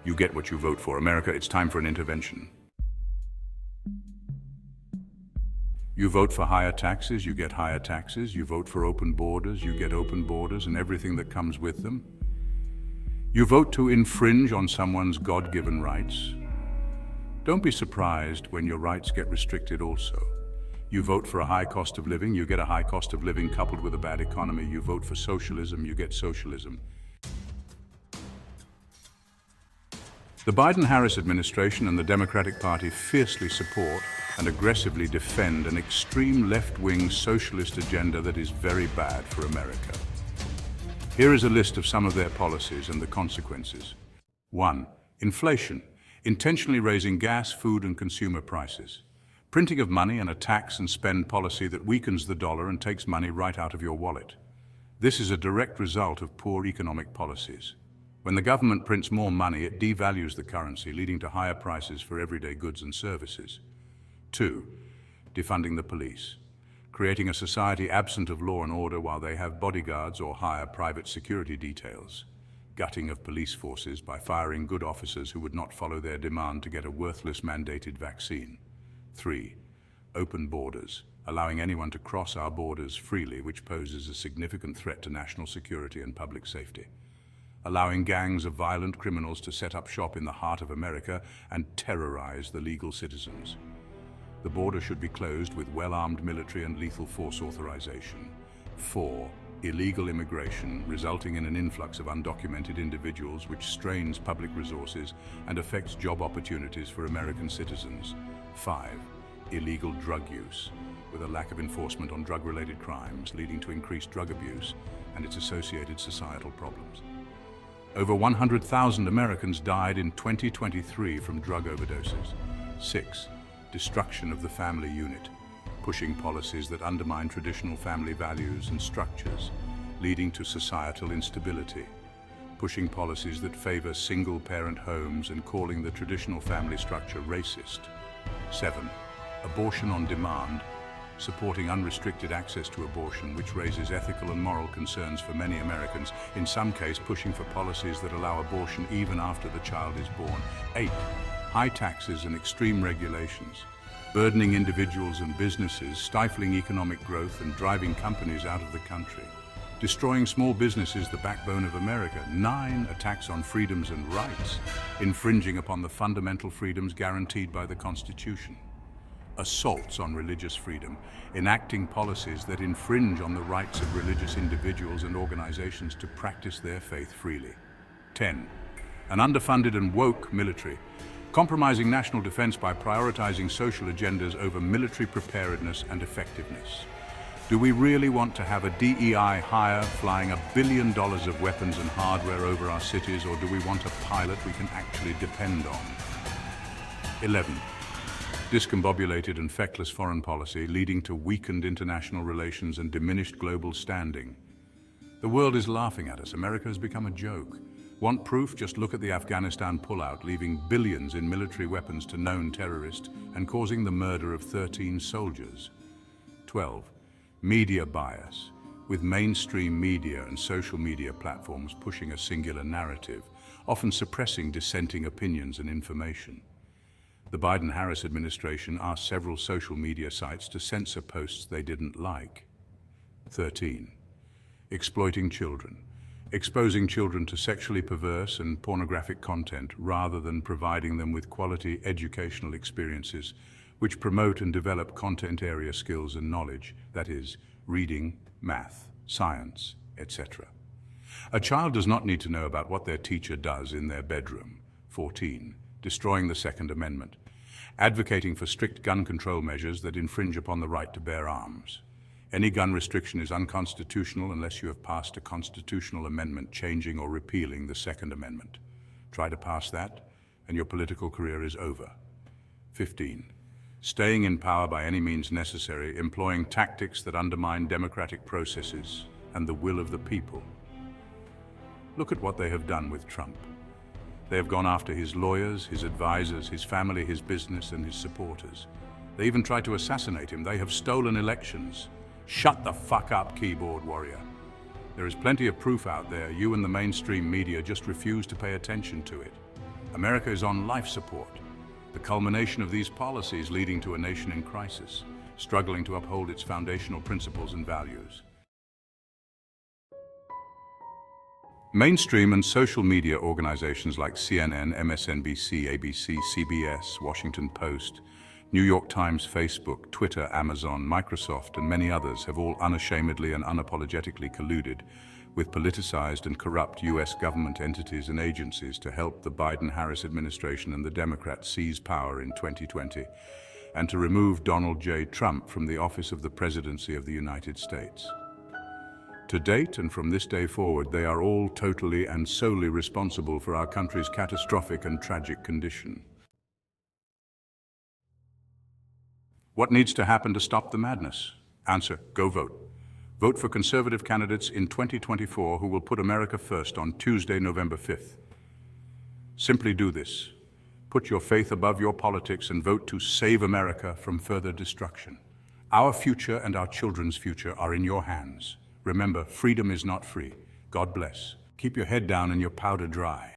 You get what you vote for. America, it's time for an intervention. You vote for higher taxes, you get higher taxes. You vote for open borders, you get open borders and everything that comes with them. You vote to infringe on someone's God-given rights. Don't be surprised when your rights get restricted also. You vote for a high cost of living, you get a high cost of living coupled with a bad economy. You vote for socialism, you get socialism. The Biden-Harris administration and the Democratic Party fiercely support and aggressively defend an extreme left-wing socialist agenda that is very bad for America. Here is a list of some of their policies and the consequences. 1. Inflation, intentionally raising gas, food and consumer prices. Printing of money and a tax and spend policy that weakens the dollar and takes money right out of your wallet. This is a direct result of poor economic policies. When the government prints more money, it devalues the currency, leading to higher prices for everyday goods and services. 2. Defunding the police. Creating a society absent of law and order while they have bodyguards or hire private security details. Gutting of police forces by firing good officers who would not follow their demand to get a worthless mandated vaccine. 3. Open borders, allowing anyone to cross our borders freely, which poses a significant threat to national security and public safety. Allowing gangs of violent criminals to set up shop in the heart of America and terrorize the legal citizens. The border should be closed with well-armed military and lethal force authorization. 4. Illegal immigration, resulting in an influx of undocumented individuals which strains public resources and affects job opportunities for American citizens. 5. Illegal drug use, with a lack of enforcement on drug-related crimes, leading to increased drug abuse and its associated societal problems. Over 100,000 Americans died in 2023 from drug overdoses. 6. Destruction of the family unit, pushing policies that undermine traditional family values and structures, leading to societal instability. Pushing policies that favor single-parent homes and calling the traditional family structure racist. 7. Abortion on demand, supporting unrestricted access to abortion, which raises ethical and moral concerns for many Americans, in some cases pushing for policies that allow abortion even after the child is born. 8. High taxes and extreme regulations, burdening individuals and businesses, stifling economic growth and driving companies out of the country. Destroying small businesses, the backbone of America. 9. Attacks on freedoms and rights, infringing upon the fundamental freedoms guaranteed by the Constitution. Assaults on religious freedom, enacting policies that infringe on the rights of religious individuals and organizations to practice their faith freely. 10. An underfunded and woke military, compromising national defense by prioritizing social agendas over military preparedness and effectiveness. Do we really want to have a DEI hire flying $1 billion of weapons and hardware over our cities, or do we want a pilot we can actually depend on? 11. Discombobulated and feckless foreign policy, leading to weakened international relations and diminished global standing. The world is laughing at us. America has become a joke. Want proof? Just look at the Afghanistan pullout, leaving billions in military weapons to known terrorists and causing the murder of 13 soldiers. 12. Media bias, with mainstream media and social media platforms pushing a singular narrative, often suppressing dissenting opinions and information. The Biden-Harris administration asked several social media sites to censor posts they didn't like. 13. Exploiting children. Exposing children to sexually perverse and pornographic content rather than providing them with quality educational experiences which promote and develop content area skills and knowledge, that is, reading, math, science, etc. A child does not need to know about what their teacher does in their bedroom. 14. Destroying the Second Amendment. Advocating for strict gun control measures that infringe upon the right to bear arms. Any gun restriction is unconstitutional unless you have passed a constitutional amendment changing or repealing the Second Amendment. Try to pass that, and your political career is over. 15. Staying in power by any means necessary, employing tactics that undermine democratic processes and the will of the people. Look at what they have done with Trump. They have gone after his lawyers, his advisors, his family, his business, and his supporters. They even tried to assassinate him. They have stolen elections. Shut the fuck up, keyboard warrior. There is plenty of proof out there. You and the mainstream media just refuse to pay attention to it. America is on life support, the culmination of these policies leading to a nation in crisis, struggling to uphold its foundational principles and values. Mainstream and social media organizations like CNN, MSNBC, ABC, CBS, Washington Post, New York Times, Facebook, Twitter, Amazon, Microsoft, and many others have all unashamedly and unapologetically colluded with politicized and corrupt U.S. government entities and agencies to help the Biden-Harris administration and the Democrats seize power in 2020 and to remove Donald J. Trump from the office of the presidency of the United States. To date, and from this day forward, they are all totally and solely responsible for our country's catastrophic and tragic condition. What needs to happen to stop the madness? Answer: go vote. Vote for conservative candidates in 2024 who will put America first on Tuesday, November 5th. Simply do this. Put your faith above your politics and vote to save America from further destruction. Our future and our children's future are in your hands. Remember, freedom is not free. God bless. Keep your head down and your powder dry.